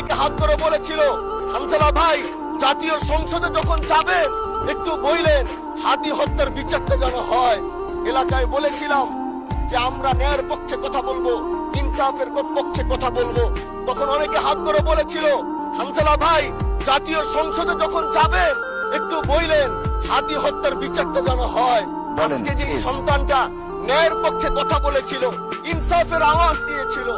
অনেকে হাত ধরে বলেছিল, হামজালা ভাই জাতীয় সংসদে যখন যাবেন একটু বললেন হাদি হত্যার বিচারটা যেন হয়। এলাকায় বলেছিলাম যে আমরা ন্যায়ের পক্ষে কথা বলবো, ইনসাফের পক্ষে কথা বলবো। তখন অনেকে হাত ধরে বলেছিল, হামজালা ভাই জাতীয় সংসদে যখন যাবেন একটু বললেন হাদি হত্যার বিচারটা যেন হয়। আজকে যে সন্তানটা ন্যায়ের পক্ষে কথা বলেছিল, ইনসাফের আওয়াজ দিয়েছিল,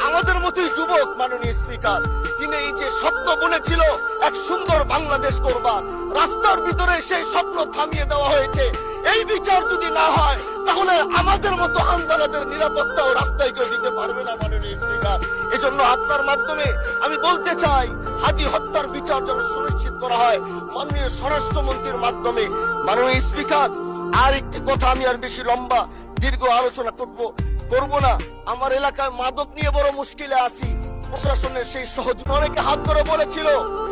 আমাদের মতোই যুবক মাননীয় স্পিকার, তিনি এই যে স্বপ্ন বলেছিল এক সুন্দর বাংলাদেশ করবার, রাস্তার ভিতরে সেই স্বপ্ন থামিয়ে দেওয়া হয়েছে। এই বিচার যদি না হয় তাহলে আমাদের মতো হামজালাদের নিরাপত্তাও রাস্তায় কেউ দিতে পারবে না মাননীয় স্পিকার। এজন্য আপনার মাধ্যমে আমি বলতে চাই, হাদি হত্যার বিচার যেন সুনিশ্চিত করা হয় মাননীয় স্বরাষ্ট্রমন্ত্রীর মাধ্যমে। মাননীয় স্পিকার, আর একটি কথা, আমি আর বেশি লম্বা দীর্ঘ আলোচনা করব না। আমার এলাকায় মাদক নিয়ে বড় মুশকিলে আছি, প্রশাসনের সেই সহযোগিতা। অনেকে হাত ধরে বলেছিল,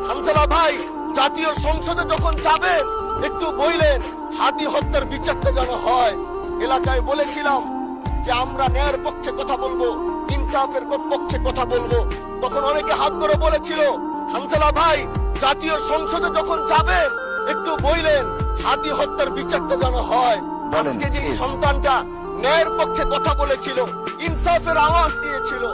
হামজালা ভাই জাতীয় সংসদে যখন যাবেন একটু বললেন হাদি হত্যার বিচারটা যেন হয়। এলাকায় বলেছিলাম যে আমরা ন্যায়ের পক্ষে কথা বলবো, ইনসাফের পক্ষে কথা বলবো। তখন অনেকে হাত ধরে বলেছিল, হামজালা ভাই জাতীয় সংসদে যখন যাবেন একটু বললেন হাদি হত্যার বিচারটা যেন হয়। আজকে যে সন্তানটা ন্যায়ের পক্ষে কথা বলেছিল, ইনসাফের আওয়াজ দিয়েছিল,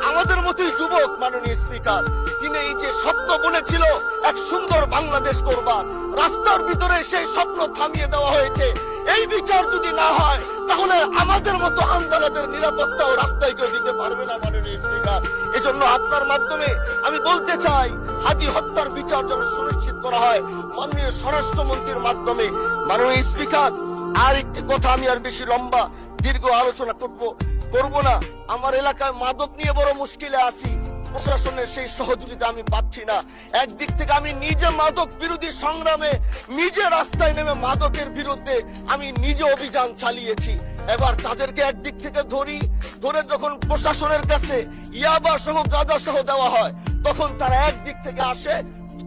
আমাদের মতোই যুবক মাননীয় স্পিকার, তিনি এই যে স্বপ্ন বলেছিল এক সুন্দর বাংলাদেশ করবার, রাস্তার ভিতরে সেই স্বপ্ন থামিয়ে দেওয়া হয়েছে। এই বিচার যদি না হয় তাহলে আমাদের মতো হামজালাদের নিরাপত্তাও রাস্তায় কেউ দিতে পারবে না মাননীয় স্পিকার। এজন্য আপনার মাধ্যমে আমি বলতে চাই, হাদি হত্যার বিচার যেন সুনিশ্চিত করা হয় মাননীয় স্বরাষ্ট্রমন্ত্রীর মাধ্যমে। মাননীয় স্পিকার, আর একটি কথা, আমি আর বেশি লম্বা দীর্ঘ আলোচনা করব না। আমার এলাকায় মাদক নিয়ে বড় মুশকিলে আছি, প্রশাসনের সেই সহযোগিতা আমি পাচ্ছি না। একদিক থেকে আমি নিজে মাদক বিরোধী সংগ্রামে নিজে রাস্তায় নেমে মাদকের বিরুদ্ধে আমি নিজে অভিযান চালিয়েছি। এবার তাদেরকে একদিক থেকে ধরে যখন প্রশাসনের কাছে ইয়াবা সহ গাঁজা সহ দেওয়া হয়, তখন তারা একদিক থেকে আসে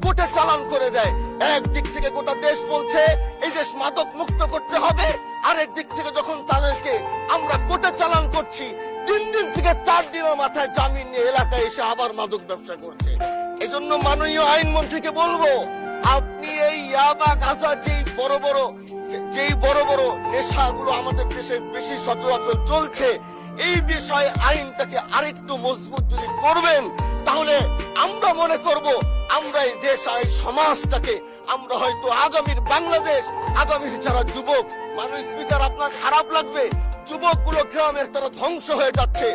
কোর্টে চালান করে দেয়। একদিক থেকে গোটা দেশ বলছে এই দেশ মাদক মুক্ত করতে হবে, আরেক দিক থেকে যখন তাদেরকে আমরা কোর্টে চালান করছি, 3 দিন থেকে 4 দিনের মাথায় জামিন নিয়ে এলাকায় এসে আবার মাদক ব্যবসা করছে। এজন্য মাননীয় আইনমন্ত্রীকে বলবো, আপনি এই ইয়াবা গাঁজা যেই বড় বড় নেশাগুলো আমাদের দেশে বেশি সচরাচর চলছে, এই বিষয়ে আইনটাকে আরেকটু মজবুত যদি করবেন, তাহলে আমরা মনে করব আমরা এই দেশ আর এই সমাজটাকে আমরা হয়তো আগামীর বাংলাদেশ, আগামীর যারা যুবক, মাননীয় স্পিকার আপনার খারাপ লাগবে, যুবকগুলো গ্রামের তারা ধ্বংস হয়ে যাচ্ছে।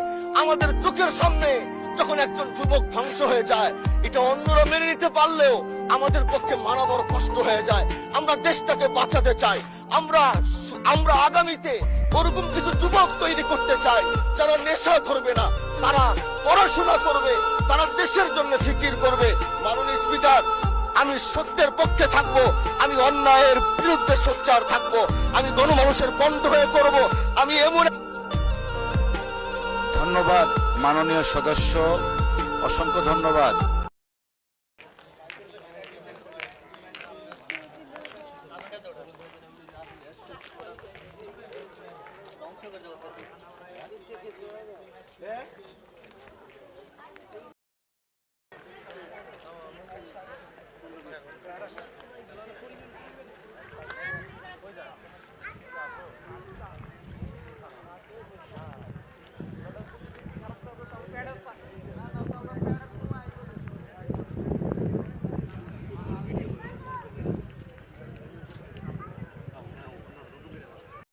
আমাদের চোখের সামনে যখন একজন যুবক ধ্বংস হয়ে যায়, এটা অন্যরা মেনে নিতে পারলেও আমাদের পক্ষে মানা বড় কষ্ট হয়ে যায়। আমরা দেশটাকে বাঁচাতে চাই, আমরা আগামীতে ওরকম কিছু যুবক তৈরি করতে চাই যারা নেশা ধরবে না, তারা পড়াশোনা করবে, তারা দেশের জন্য ফিকির করবে। মাননীয় স্পিকার, আমি সত্যের পক্ষে থাকবো, আমি অন্যায়ের বিরুদ্ধে সোচ্চার থাকবো, আমি গণমানুষের কণ্ঠ হয়ে করব। আমি এমন। ধন্যবাদ মাননীয় সদস্য, অসংখ্য ধন্যবাদ।